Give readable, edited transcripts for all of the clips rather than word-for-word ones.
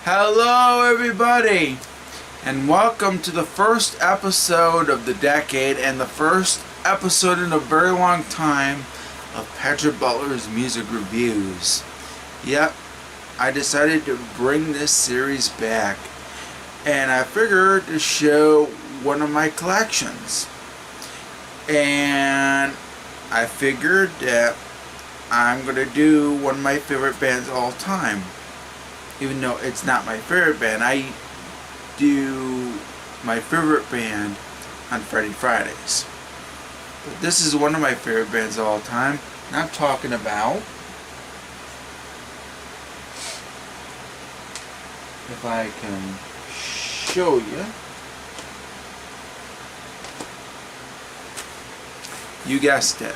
Hello everybody, and welcome to the first episode of the decade and the first episode in a very long time of Patrick Butler's Music Reviews. Yep, I decided to bring this series back, and I figured to show one of my collections. And I figured that I'm going to do one of my favorite bands of all time. Even though it's not my favorite band, I do my favorite band on Fridays. But this is one of my favorite bands of all time. And I'm talking about, if I can show you guessed it,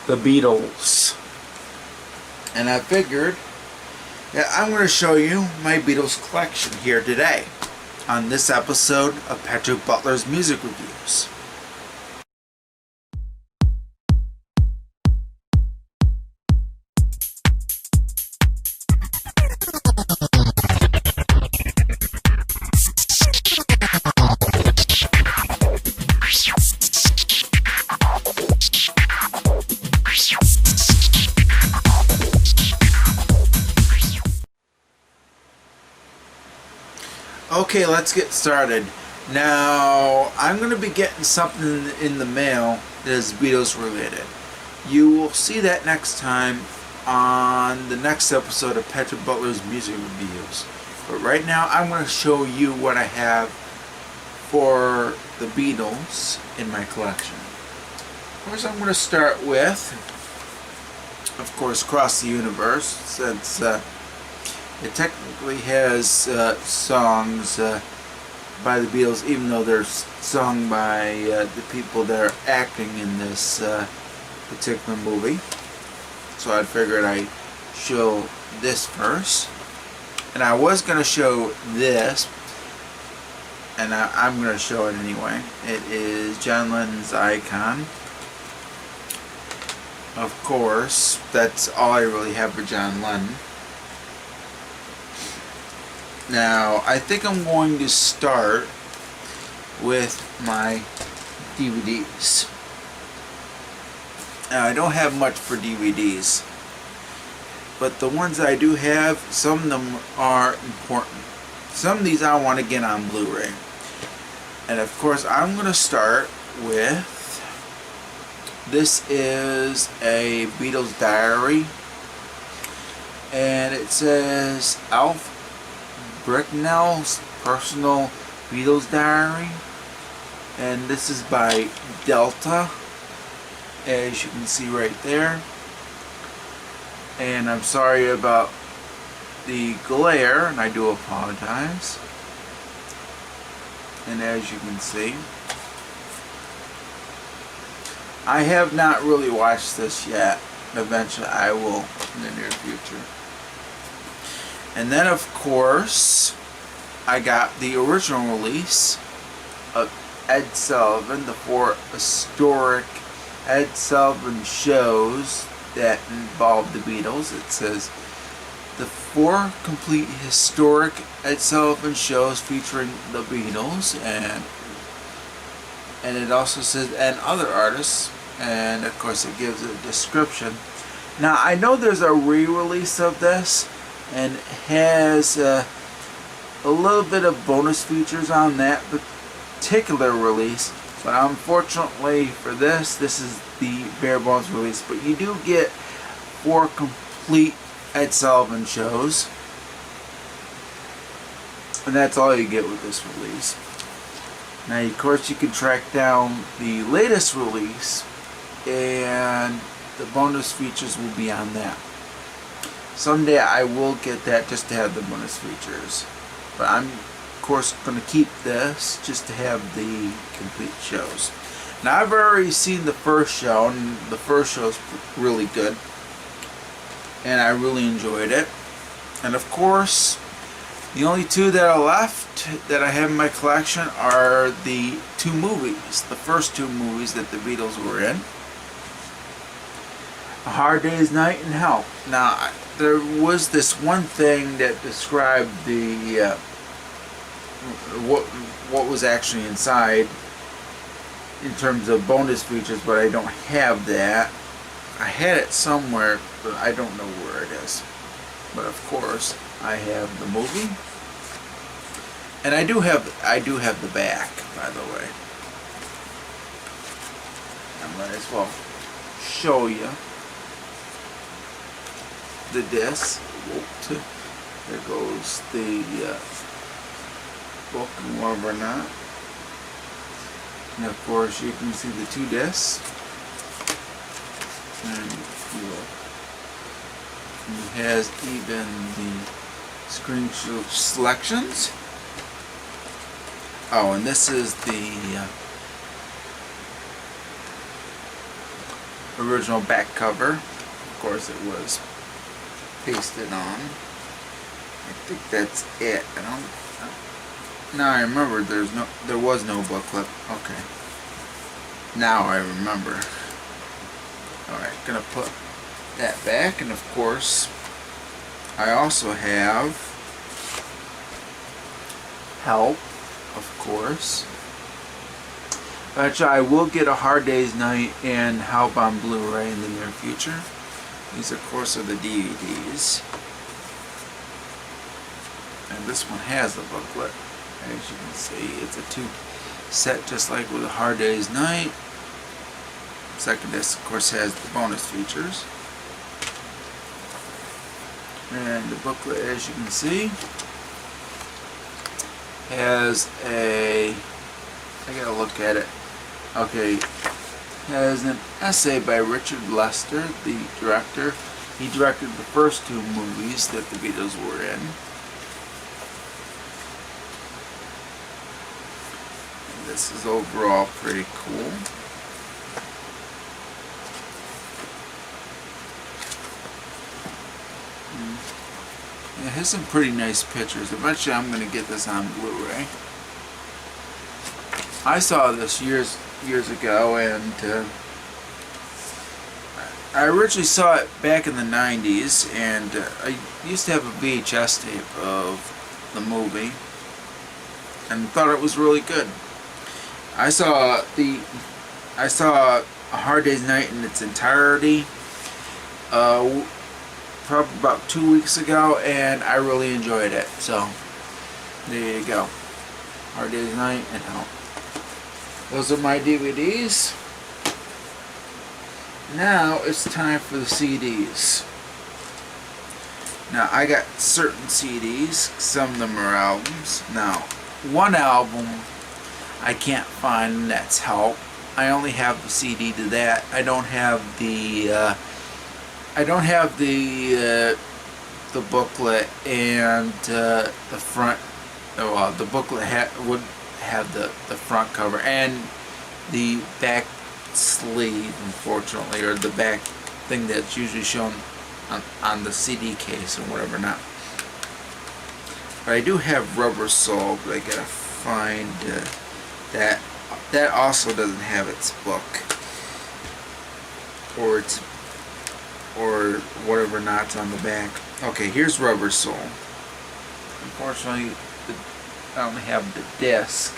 the Beatles. And I figured that I'm going to show you my Beatles collection here today on this episode of Patrick Butler's Music Reviews. Okay, let's get started. Now, I'm going to be getting something in the mail that is Beatles related. You will see that next time on the next episode of Patrick Butler's Music Reviews. But right now, I'm going to show you what I have for the Beatles in my collection. First, I'm going to start with, of course, Across the Universe, since it technically has songs by the Beatles, even though they're sung by the people that are acting in this particular movie. So I figured I'd show this first. And I was going to show this, and I'm going to show it anyway. It is John Lennon's Icon. Of course, that's all I really have for John Lennon. Now, I think I'm going to start with my DVDs. Now, I don't have much for DVDs, but the ones I do have, some of them are important. Some of these I want to get on Blu-ray. And of course, I'm going to start with, this is a Beatles diary, and it says Alf Bricknell's personal Beatles diary, and this is by Delta, as you can see right there. And I'm sorry about the glare, and I do apologize. And as you can see, I have not really watched this yet. Eventually I will in the near future. And then, of course, I got the original release of Ed Sullivan, the 4 historic Ed Sullivan shows that involved the Beatles. It says, the 4 complete historic Ed Sullivan shows featuring the Beatles, and it also says, and other artists, and of course it gives a description. Now, I know there's a re-release of this, and has a little bit of bonus features on that particular release, but unfortunately for this is the bare bones release. But you do get 4 complete Ed Sullivan shows, and that's all you get with this release. Now, of course, you can track down the latest release, and the bonus features will be on that. Someday I will get that just to have the bonus features. But I'm, of course, going to keep this just to have the complete shows. Now, I've already seen the first show, and the first show is really good. And I really enjoyed it. And, of course, the only 2 that are left that I have in my collection are the 2 movies. The first 2 movies that the Beatles were in. A Hard Day's Night in Hell. Now, there was this one thing that described the what was actually inside in terms of bonus features, but I don't have that. I had it somewhere, but I don't know where it is. But of course, I have the movie, and I do have the back, by the way. I might as well show you the disc. There goes the book and whatever not. And of course you can see the 2 discs. And it has even the screen selections. Oh, and this is the original back cover. Of course it was pasted on. I think that's it. Now I remember there was no booklet. Okay. Now I remember. Alright, gonna put that back, and of course I also have Help, of course. Actually, I will get A Hard Day's Night and Help on Blu-ray in the near future. These, of course, are the DVDs. And this one has the booklet. As you can see, it's a 2 set just like with A Hard Day's Night. Second disc, of course, has the bonus features. And the booklet, as you can see, has a... I gotta look at it. Okay. Has an essay by Richard Lester, the director. He directed the first 2 movies that the Beatles were in. And this is overall pretty cool. It has some pretty nice pictures. Eventually I'm going to get this on Blu-ray. I saw this years ago, and I originally saw it back in the 90s, and I used to have a VHS tape of the movie and thought it was really good. I saw A Hard Day's Night in its entirety probably about 2 weeks ago, and I really enjoyed it. So there you go. Hard Day's Night and Help. Those are my DVDs. Now it's time for the CDs. Now I got certain CDs, some of them are albums. Now, one album I can't find, and that's Help. I only have the CD to that. I don't have the the booklet, and the front. Well, the booklet would have the front cover and the back sleeve, unfortunately, or the back thing that's usually shown on the CD case or whatever not. But I do have Rubber Soul, but I gotta find that. That also doesn't have its book or whatever not's on the back. Okay, here's Rubber Soul. Unfortunately, I only have the disc,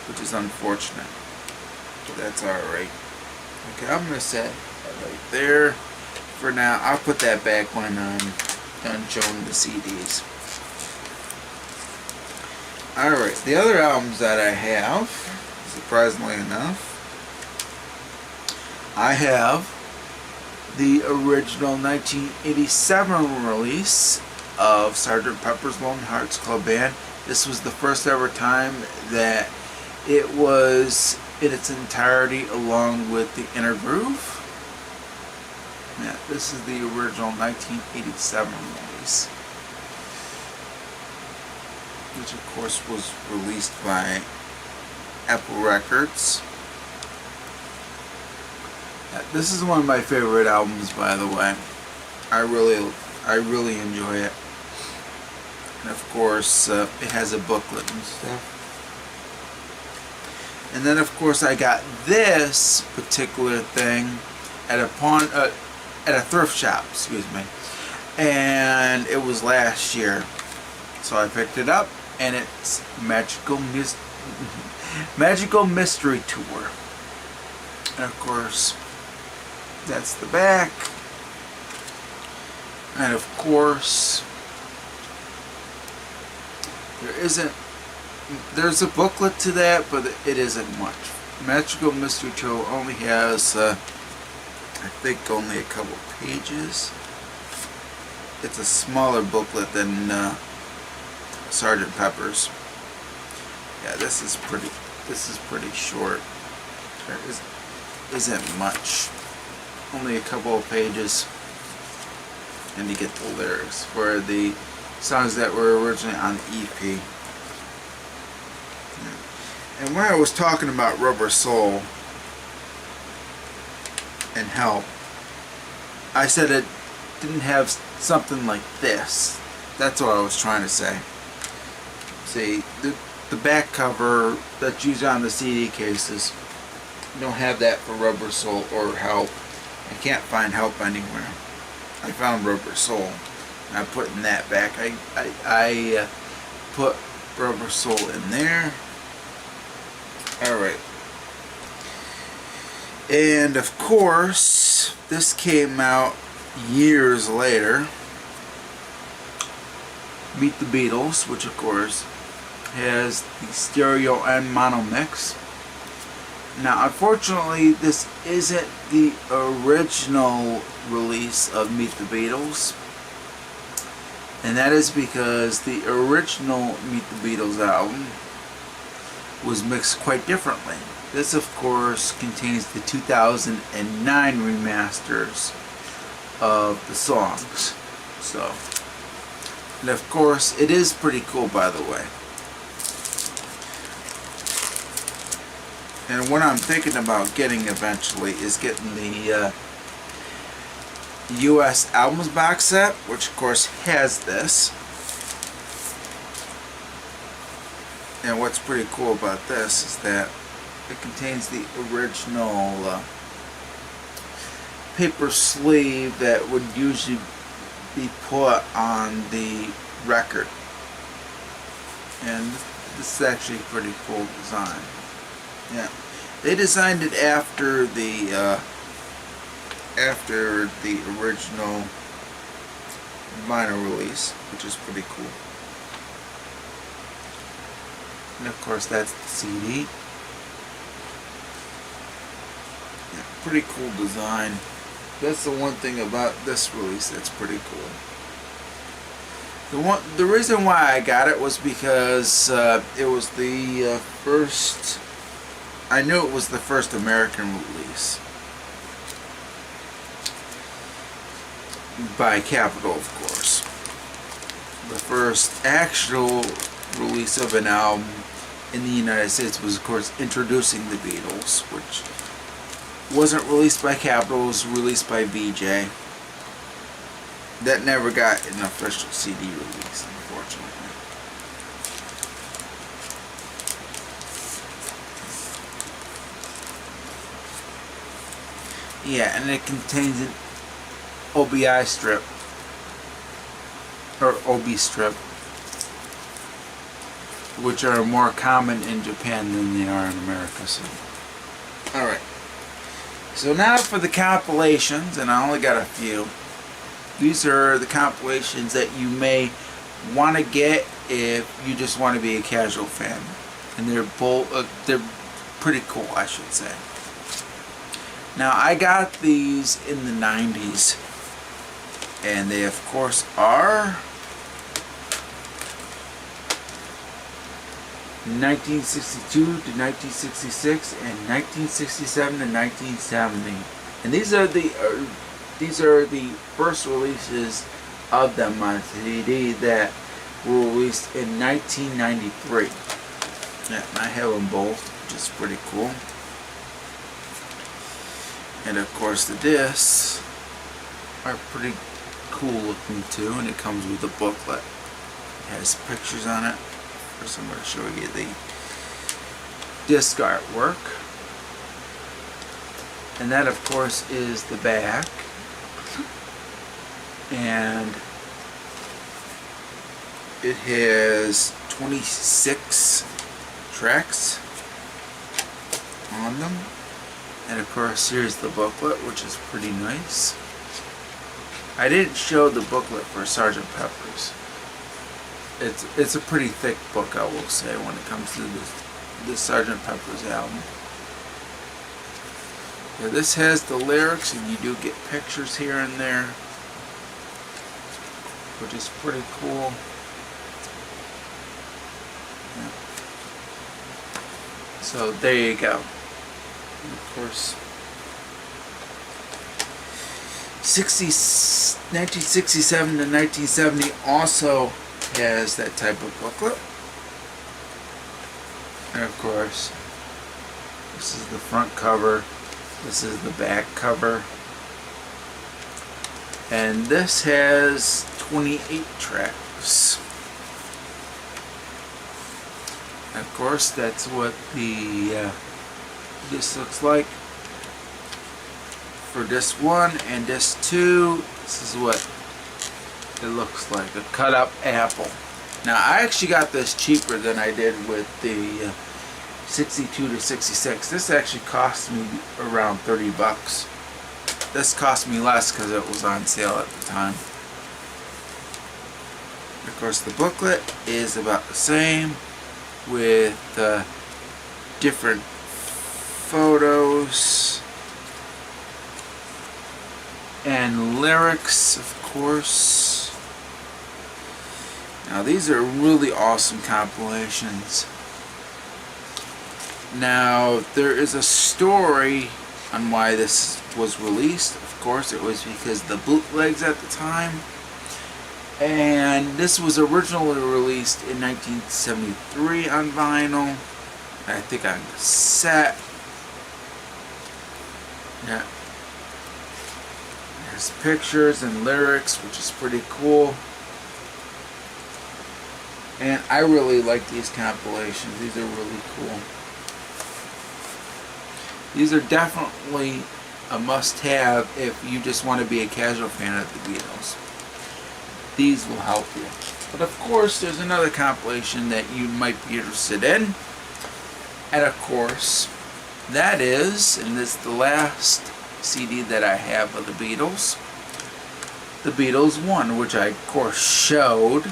which is unfortunate, but that's alright. Okay, I'm going to set that right there for now. I'll put that back when I'm done showing the CDs. Alright, the other albums that I have, surprisingly enough, I have the original 1987 release of Sgt. Pepper's Lonely Hearts Club Band. This was the first ever time that it was in its entirety along with the Inner Groove. Yeah, this is the original 1987 release, which of course was released by Apple Records. This is one of my favorite albums, by the way. I really enjoy it. And of course, it has a booklet and stuff. And then of course I got this particular thing at a thrift shop, excuse me, and it was last year. So I picked it up, and it's Magical Mystery Tour. And of course, that's the back. And of course, there's a booklet to that, but it isn't much. Magical Mystery Tour only has, I think, only a couple pages. It's a smaller booklet than Sgt. Pepper's. Yeah, this is pretty short. There isn't much. Only a couple of pages, and you get the lyrics for the songs that were originally on the EP. And when I was talking about Rubber Soul and Help, I said it didn't have something like this. That's what I was trying to say. See, the back cover that's used on the CD cases, you don't have that for Rubber Soul or Help. I can't find Help anywhere. I found Rubber Soul. And I put in that back. I put Rubber Soul in there. Alright. And of course, this came out years later. Meet the Beatles, which of course has the stereo and mono mix. Now, unfortunately, this isn't the original release of Meet the Beatles. And that is because the original Meet the Beatles album was mixed quite differently. This, of course, contains the 2009 remasters of the songs. So, and of course, it is pretty cool, by the way. And what I'm thinking about getting eventually is getting the US Albums box set, which of course has this. And what's pretty cool about this is that it contains the original paper sleeve that would usually be put on the record. And this is actually a pretty cool design. Yeah, they designed it after the original vinyl release, which is pretty cool. And of course, that's the CD. Yeah, pretty cool design. That's the one thing about this release that's pretty cool. The reason why I got it was because it was the first. I knew it was the first American release by Capitol, of course. The first actual release of an album in the United States was, of course, Introducing the Beatles, which wasn't released by Capitol, it was released by VJ. That never got an official CD release, unfortunately. Yeah, and it contains an OBI strip, or OB strip, which are more common in Japan than they are in America. So, alright. So now for the compilations, and I only got a few. These are the compilations that you may want to get if you just want to be a casual fan. And they're pretty cool, I should say. Now, I got these in the 90s, and they, of course, are 1962 to 1966 and 1967 to 1970. And these are the first releases of them on CD that were released in 1993. Yeah, and I have them both, which is pretty cool. And of course the discs are pretty cool looking too, and it comes with a booklet. It has pictures on it. First I'm going to show you the disc artwork. And that, of course, is the back. And it has 26 tracks on them. And of course, here's the booklet, which is pretty nice. I didn't show the booklet for Sgt. Pepper's. It's a pretty thick book, I will say, when it comes to this Sgt. Pepper's album. Yeah, this has the lyrics, and you do get pictures here and there, which is pretty cool. Yeah. So there you go. And of course, 1967 to 1970 also has that type of booklet. And of course, this is the front cover, this is the back cover, and this has 28 tracks. And of course, that's what this looks like for disc 1 and disc 2. This is what it looks like, a cut up apple. Now, I actually got this cheaper than I did with the 62 to 66. This actually cost me around 30 bucks. This cost me less because it was on sale at the time. Of course, the booklet is about the same with different photos and lyrics, of course. Now, these are really awesome compilations. Now, there is a story on why this was released. Of course, it was because the bootlegs at the time. And this was originally released in 1973 on vinyl. I think on cassette. Yeah. There's pictures and lyrics, which is pretty cool. And I really like these compilations. These are really cool. These are definitely a must-have if you just want to be a casual fan of the Beatles. These will help you. But of course, there's another compilation that you might be interested in. And of course, that is, and this is the last CD that I have of the Beatles, the Beatles 1, which I of course showed.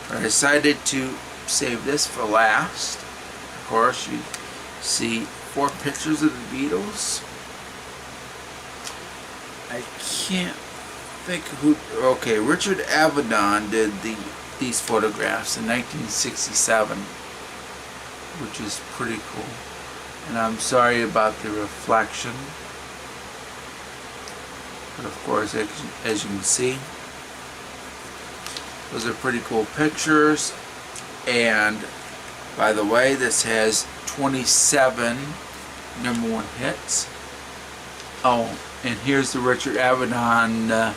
But I decided to save this for last. Of course, you see 4 pictures of the Beatles. I can't think who. Okay, Richard Avedon did these photographs in 1967, which is pretty cool. And I'm sorry about the reflection, but of course, as you can see, those are pretty cool pictures. And by the way, this has 27 #1 hits. Oh, and here's the Richard Avedon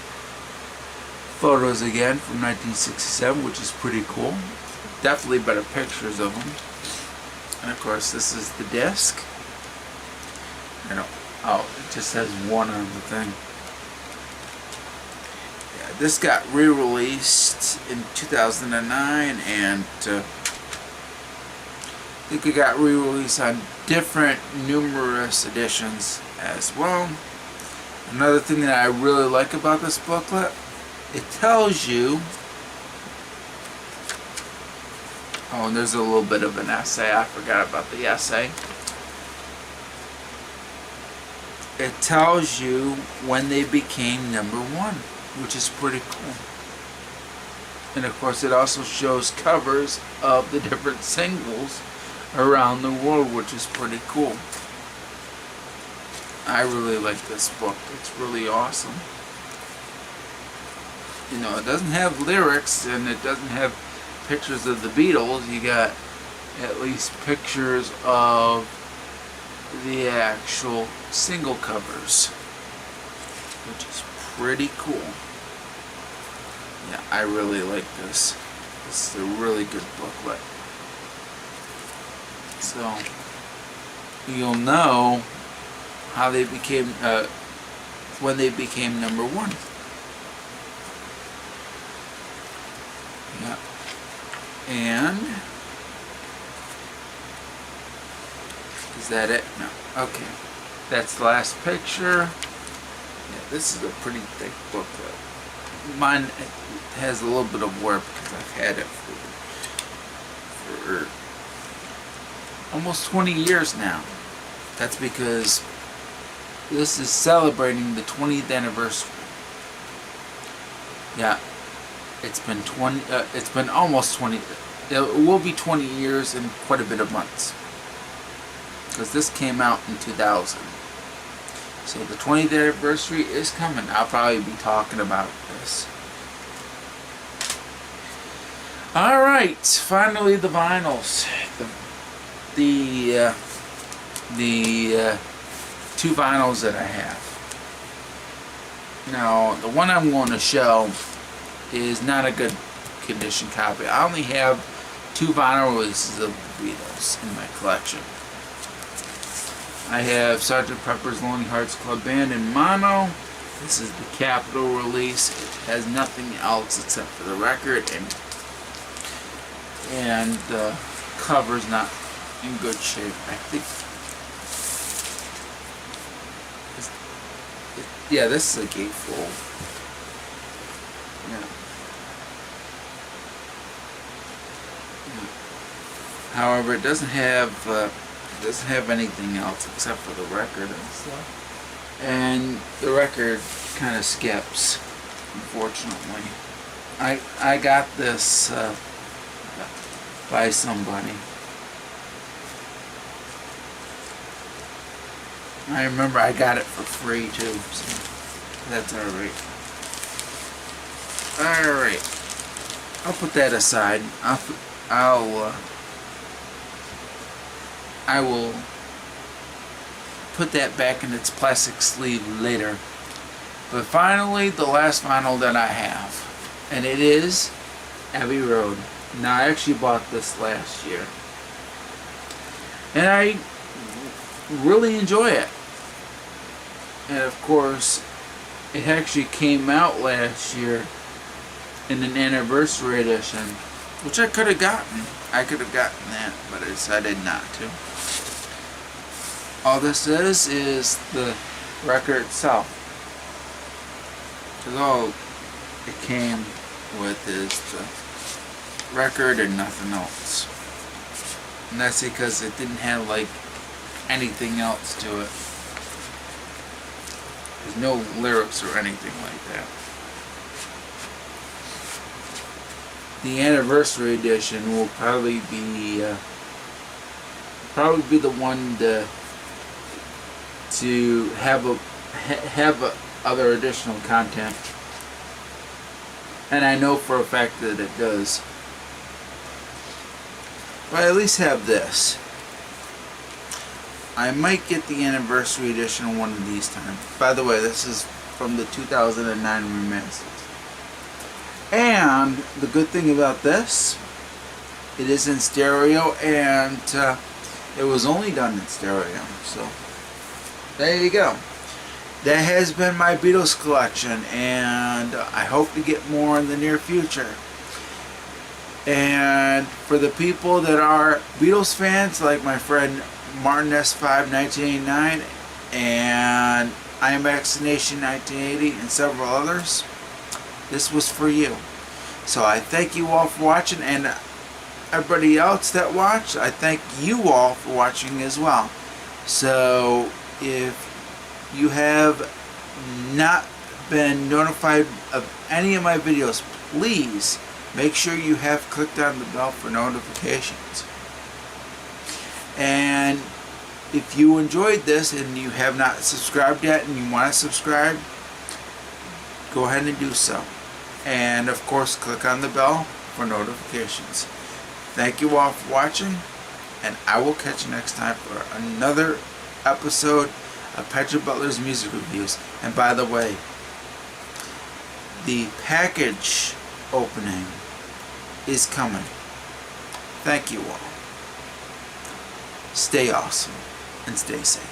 photos again from 1967, which is pretty cool. Definitely better pictures of them. And of course, this is the disc. Oh, it just has 1 on the thing. Yeah, this got re-released in 2009, and I think it got re-released on different numerous editions as well. Another thing that I really like about this booklet, it tells you, oh, and there's a little bit of an essay. I forgot about the essay. It tells you when they became #1, which is pretty cool. And of course, it also shows covers of the different singles around the world, which is pretty cool. I really like this book. It's really awesome. You know, it doesn't have lyrics and it doesn't have pictures of the Beatles. You got at least pictures of the actual single covers, which is pretty cool. Yeah, I really like this. This is a really good booklet. So, you'll know how they became, when they became number one. Yeah. And is that it? No. Okay. That's the last picture. Yeah, this is a pretty thick booklet. Mine has a little bit of wear because I've had it for almost 20 years now. That's because this is celebrating the 20th anniversary. Yeah, it's been almost 20. It will be 20 years in quite a bit of months, because this came out in 2000. So the 20th anniversary is coming. I'll probably be talking about this. Alright, finally the vinyls. The two vinyls that I have. Now, the one I'm going to show is not a good condition copy. I only have two vinyl releases of the Beatles in my collection. I have Sgt. Pepper's Lonely Hearts Club Band in mono. This is the Capitol release. It has nothing else except for the record, and the cover's not in good shape. I think. Yeah, this is a gatefold. Yeah. However, it doesn't have anything else except for the record and stuff. And the record kind of skips, unfortunately. I got this by somebody. I remember I got it for free too, so that's alright. Alright. I'll put that aside. I will put that back in its plastic sleeve later. But finally, the last vinyl that I have, and it is Abbey Road. Now, I actually bought this last year, and I really enjoy it. And of course, it actually came out last year in an anniversary edition, which I could have gotten. I could have gotten that, but I decided not to. All this is the record itself. Because all it came with is the record and nothing else. And that's because it didn't have like anything else to it. There's no lyrics or anything like that. The anniversary edition will probably be the one to have other additional content, and I know for a fact that it does. But I at least have this. I might get the anniversary edition one of these times. By the way, this is from the 2009 remastered. And the good thing about this, it is in stereo, and it was only done in stereo. So there you go. That has been my Beatles collection, and I hope to get more in the near future. And for the people that are Beatles fans, like my friend Martin S5 1989 and IMAX Nation 1980 and several others, this was for you. So I thank you all for watching, and everybody else that watched, I thank you all for watching as well. So if you have not been notified of any of my videos, please make sure you have clicked on the bell for notifications. And if you enjoyed this and you have not subscribed yet and you want to subscribe, go ahead and do so. And of course, click on the bell for notifications. Thank you all for watching, and I will catch you next time for another episode of Petra Butler's Music Reviews. And by the way, the package opening is coming. Thank you all. Stay awesome and stay safe.